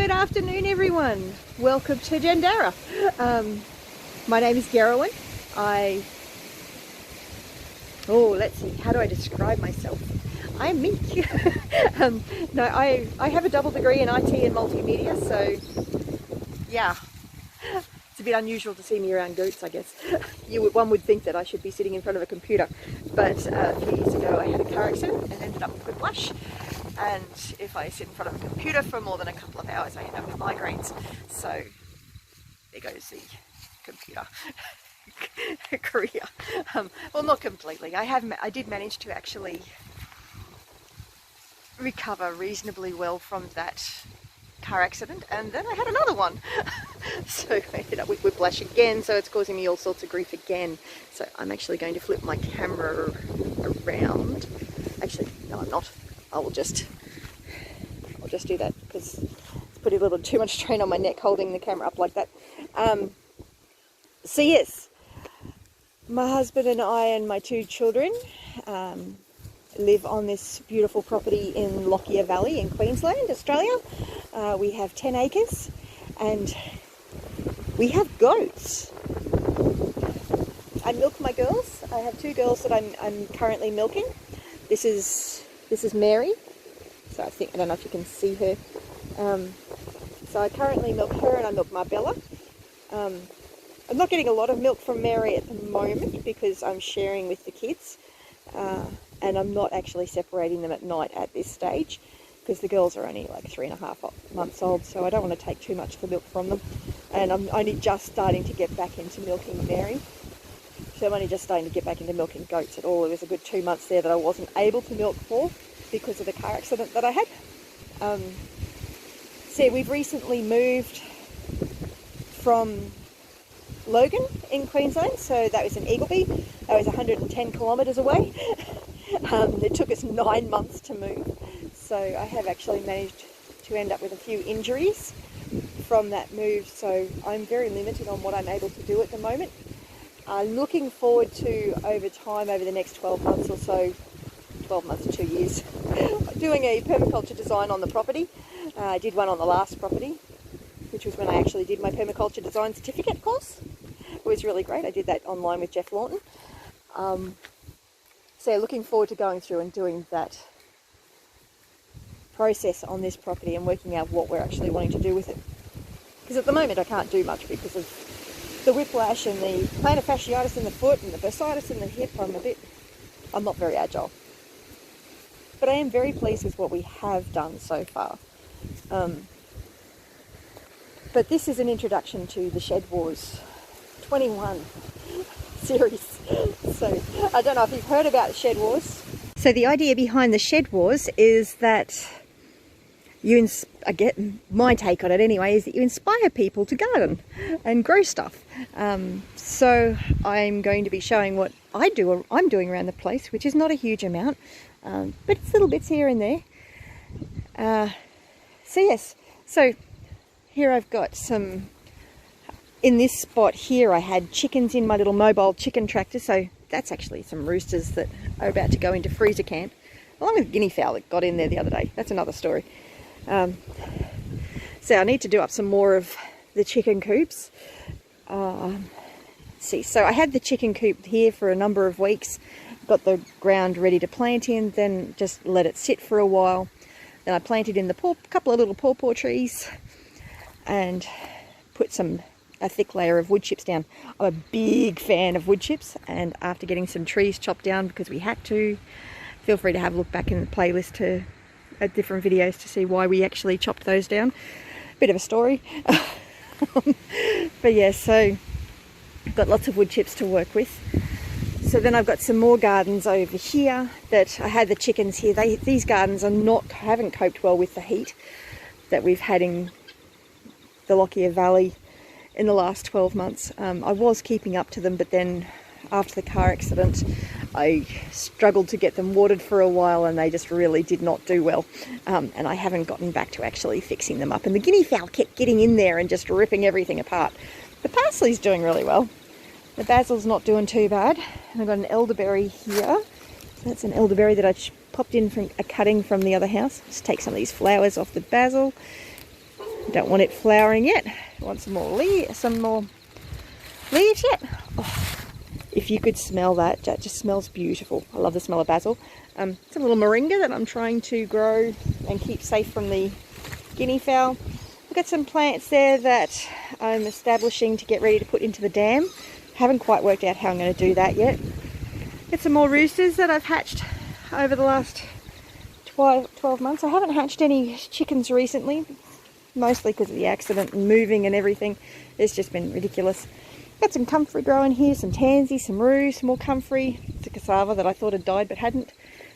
Good afternoon, everyone. Welcome to Janderra. My name is Gerowyn. Let's see, how do I describe myself? I'm meek. No, I have a double degree in IT and multimedia, so yeah, it's a bit unusual to see me around goats, I guess. One would think that I should be sitting in front of a computer, but a few years ago I had a car accident and ended up with whiplash. And if I sit in front of a computer for more than a couple of hours, I end up with migraines. So there goes the computer career. Well, not completely. I did manage to actually recover reasonably well from that car accident, and then I had another one. So I ended up with whiplash again, so it's causing me all sorts of grief again. So I'm actually going to flip my camera around. Actually, no, I'm not. I'll just do that because it's putting a little too much strain on my neck holding the camera up like that. So yes, my husband and I and my two children live on this beautiful property in Lockyer Valley in Queensland, Australia. We have 10 acres and we have goats. I milk my girls. I have two girls that I'm currently milking. This is Mary, so I don't know if you can see her. So I currently milk her and I milk Marbella. I'm not getting a lot of milk from Mary at the moment because I'm sharing with the kids, and I'm not actually separating them at night at this stage because the girls are only like 3.5 months old, so I don't want to take too much of the milk from them. And I'm only just starting to get back into milking Mary. So I'm only just starting to get back into milking goats at all. There was a good 2 months there that I wasn't able to milk for because of the car accident that I had. So yeah, we've recently moved from Logan in Queensland, so that was in Eagleby. That was 110 kilometres away. It took us 9 months to move. So I have actually managed to end up with a few injuries from that move, so I'm very limited on what I'm able to do at the moment. Looking forward to, over time, over the next 12 months or so, 12 months to 2 years, doing a permaculture design on the property. I did one on the last property, which was when I actually did my permaculture design certificate course. It was really great. I did that online with Jeff Lawton. So yeah, looking forward to going through and doing that process on this property and working out what we're actually wanting to do with it. Because at the moment I can't do much because of the whiplash and the plantar fasciitis in the foot and the bursitis in the hip. I'm not very agile. But I am very pleased with what we have done so far. But this is an introduction to the SHEDWARS21 series. So I don't know if you've heard about Shed Wars. So the idea behind the Shed Wars is that I get my take on it anyway, is that you inspire people to garden and grow stuff. So I'm going to be showing what I'm doing around the place, which is not a huge amount, but it's little bits here and there. So yes, so here I've got some, in this spot here I had chickens in my little mobile chicken tractor, so that's actually some roosters that are about to go into freezer camp, along with guinea fowl that got in there the other day. That's another story. So I need to do up some more of the chicken coops. Let's see, so I had the chicken coop here for a number of weeks, got the ground ready to plant in, then just let it sit for a while. Then I planted in the couple of little pawpaw trees and put a thick layer of wood chips down. I'm a big fan of wood chips, and after getting some trees chopped down because we had to, feel free to have a look back in the playlist at different videos to see why we actually chopped those down. Bit of a story. But yeah, so I've got lots of wood chips to work with. So then I've got some more gardens over here that I had the chickens here. These gardens haven't coped well with the heat that we've had in the Lockyer Valley in the last 12 months. I was keeping up to them, but then after the car accident I struggled to get them watered for a while and they just really did not do well. And I haven't gotten back to actually fixing them up. And the guinea fowl kept getting in there and just ripping everything apart. The parsley's doing really well. The basil's not doing too bad. And I've got an elderberry here. That's an elderberry that I popped in from a cutting from the other house. Just take some of these flowers off the basil. Don't want it flowering yet. I want some more leaves yet. Oh, if you could smell that, that just smells beautiful. I love the smell of basil. It's a little moringa that I'm trying to grow and keep safe from the guinea fowl. I've got some plants there that I'm establishing to get ready to put into the dam. Haven't quite worked out how I'm going to do that yet. Got some more roosters that I've hatched over the last 12 months. I haven't hatched any chickens recently, mostly because of the accident and moving and everything. It's just been ridiculous. Got some comfrey growing here, some tansy, some rue, some more comfrey. It's a cassava that I thought had died but hadn't.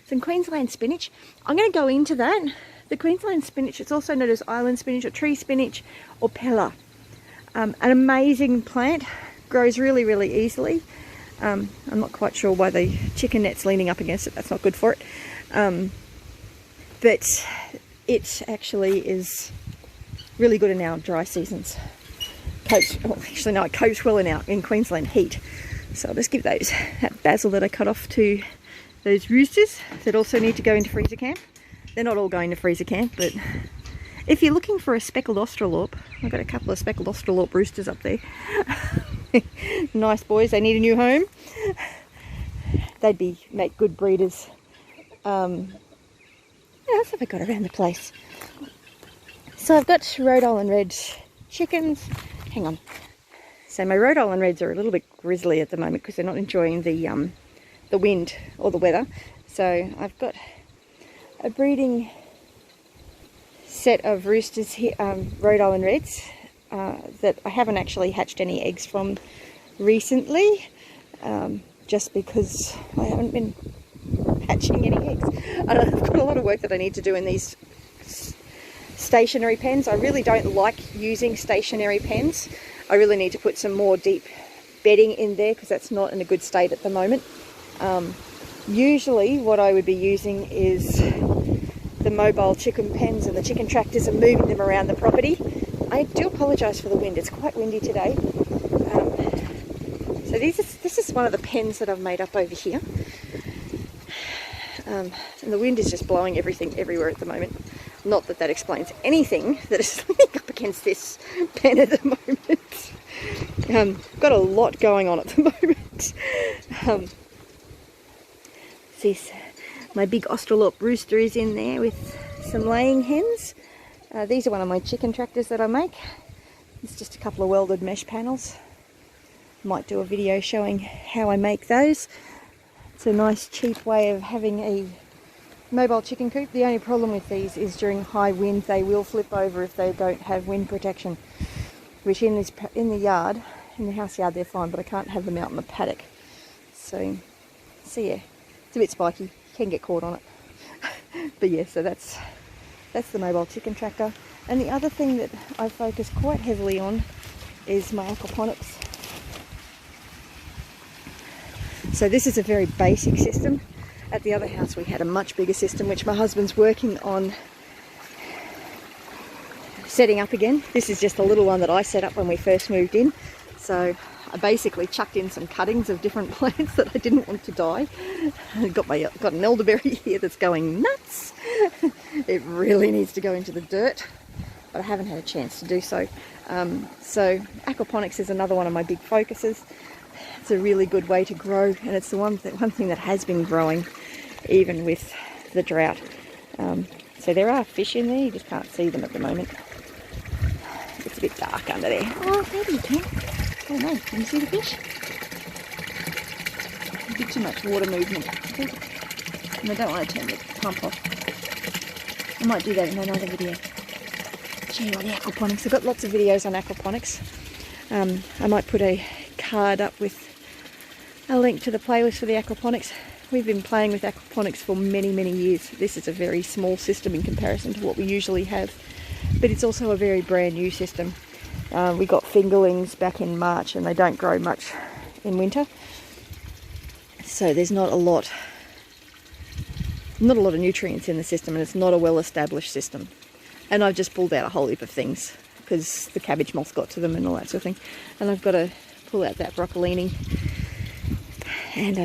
Some Queensland spinach. I'm going to go into that. The Queensland spinach, it's also known as island spinach or tree spinach or pella. An amazing plant, grows really, really easily. I'm not quite sure why the chicken net's leaning up against it. That's not good for it. But it actually is really good in our dry seasons. It copes well in Queensland heat. So I'll just give that basil that I cut off to those roosters that also need to go into freezer camp. They're not all going to freezer camp, but if you're looking for a speckled australorp, I've got a couple of speckled australorp roosters up there. Nice boys, they need a new home. They'd make good breeders. What else have I got around the place? So I've got Rhode Island Red chickens. Hang on. So my Rhode Island Reds are a little bit grizzly at the moment because they're not enjoying the wind or the weather. So I've got a breeding set of roosters here, Rhode Island Reds, that I haven't actually hatched any eggs from recently, just because I haven't been hatching any eggs. I've got a lot of work that I need to do in these stationary pens. I really don't like using stationary pens. I really need to put some more deep bedding in there because that's not in a good state at the moment. Usually what I would be using is the mobile chicken pens and the chicken tractors and moving them around the property. I do apologise for the wind, it's quite windy today. So this is one of the pens that I've made up over here. And the wind is just blowing everything everywhere at the moment. Not that that explains anything that is leaning up against this pen at the moment. Got a lot going on at the moment. See, my big australorp rooster is in there with some laying hens. These are one of my chicken tractors that I make. It's just a couple of welded mesh panels. Might do a video showing how I make those. It's a nice cheap way of having a mobile chicken coop. The only problem with these is during high wind they will flip over if they don't have wind protection, which in the yard, in the house yard, they're fine, but I can't have them out in the paddock. So yeah, it's a bit spiky, you can get caught on it. But yeah, so that's the mobile chicken tractor. And the other thing that I focus quite heavily on is my aquaponics. So this is a very basic system. At the other house we had a much bigger system which my husband's working on setting up again. This is just a little one that I set up when we first moved in. So I basically chucked in some cuttings of different plants that I didn't want to die. I've got an elderberry here that's going nuts. It really needs to go into the dirt, but I haven't had a chance to do so. So aquaponics is another one of my big focuses. It's a really good way to grow, and it's the one thing that has been growing even with the drought. So there are fish in there, you just can't see them at the moment. It's a bit dark under there. Oh, maybe you can. I don't know, can you see the fish? A bit too much water movement. And I don't want to turn the pump off. I might do that in another video. Show you all the aquaponics. I've got lots of videos on aquaponics. I might put a card up with a link to the playlist for the aquaponics. We've been playing with aquaponics for many, many years. This is a very small system in comparison to what we usually have, but it's also a very brand new system. We got fingerlings back in March and they don't grow much in winter, so there's not a lot of nutrients in the system, and it's not a well-established system. And I've just pulled out a whole heap of things because the cabbage moth got to them and all that sort of thing, and I've got to pull out that broccolini. And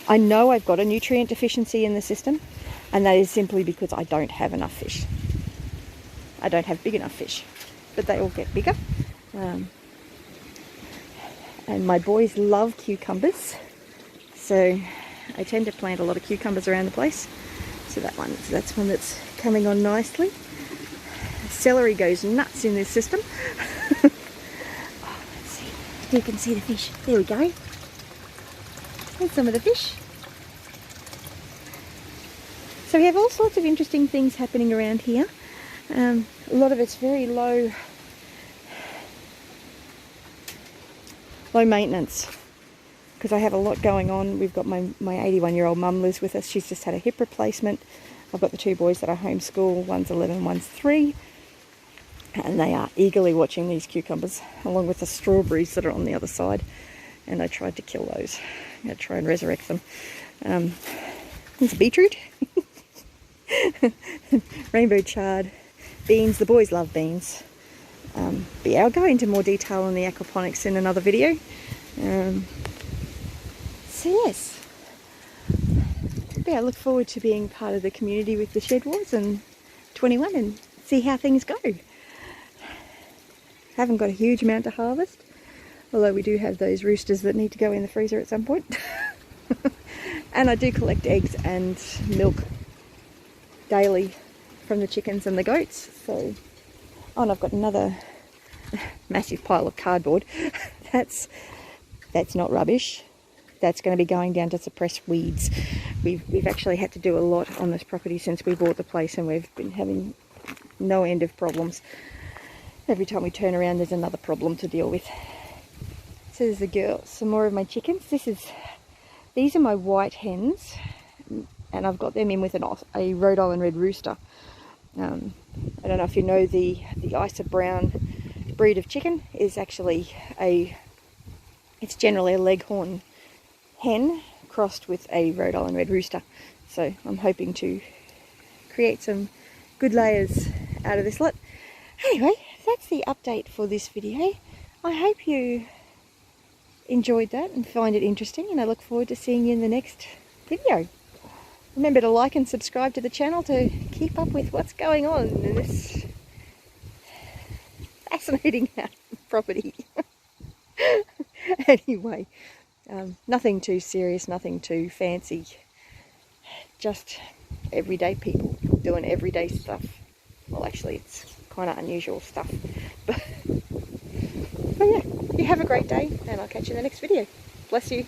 I know I've got a nutrient deficiency in the system, and that is simply because I don't have enough fish. I don't have big enough fish, but they all get bigger. And my boys love cucumbers, so I tend to plant a lot of cucumbers around the place. So that's one that's coming on nicely. Celery goes nuts in this system. Oh, let's see if you can see the fish. There we go. There's some of the fish. So we have all sorts of interesting things happening around here. A lot of it's very low maintenance, because I have a lot going on. We've got my 81-year-old mum lives with us. She's just had a hip replacement. I've got the two boys that I homeschool. One's 11, one's 3. And they are eagerly watching these cucumbers, along with the strawberries that are on the other side. And I tried to kill those. I'm going to try and resurrect them. There's beetroot. Rainbow chard. Beans. The boys love beans. But yeah, I'll go into more detail on the aquaponics in another video. So yes. Yeah, I look forward to being part of the community with the SHEDWARS21 and see how things go. Haven't got a huge amount to harvest, although we do have those roosters that need to go in the freezer at some point. And I do collect eggs and milk daily from the chickens and the goats. So, oh, and I've got another massive pile of cardboard. That's not rubbish. That's going to be going down to suppress weeds. We've actually had to do a lot on this property since we bought the place, and we've been having no end of problems. Every time we turn around, there's another problem to deal with. So there's the girl, some more of my chickens. These are my white hens, and I've got them in with a Rhode Island red rooster. I don't know if you know the Isa Brown breed of chicken is actually it's generally a leghorn hen crossed with a Rhode Island red rooster. So I'm hoping to create some good layers out of this lot. Anyway, that's the update for this video. I hope you enjoyed that and find it interesting, and I look forward to seeing you in the next video. Remember to like and subscribe to the channel to keep up with what's going on in this fascinating property. Anyway, nothing too serious, nothing too fancy, just everyday people doing everyday stuff. Well, actually it's kind of unusual stuff, but yeah, you have a great day, and I'll catch you in the next video. Bless you.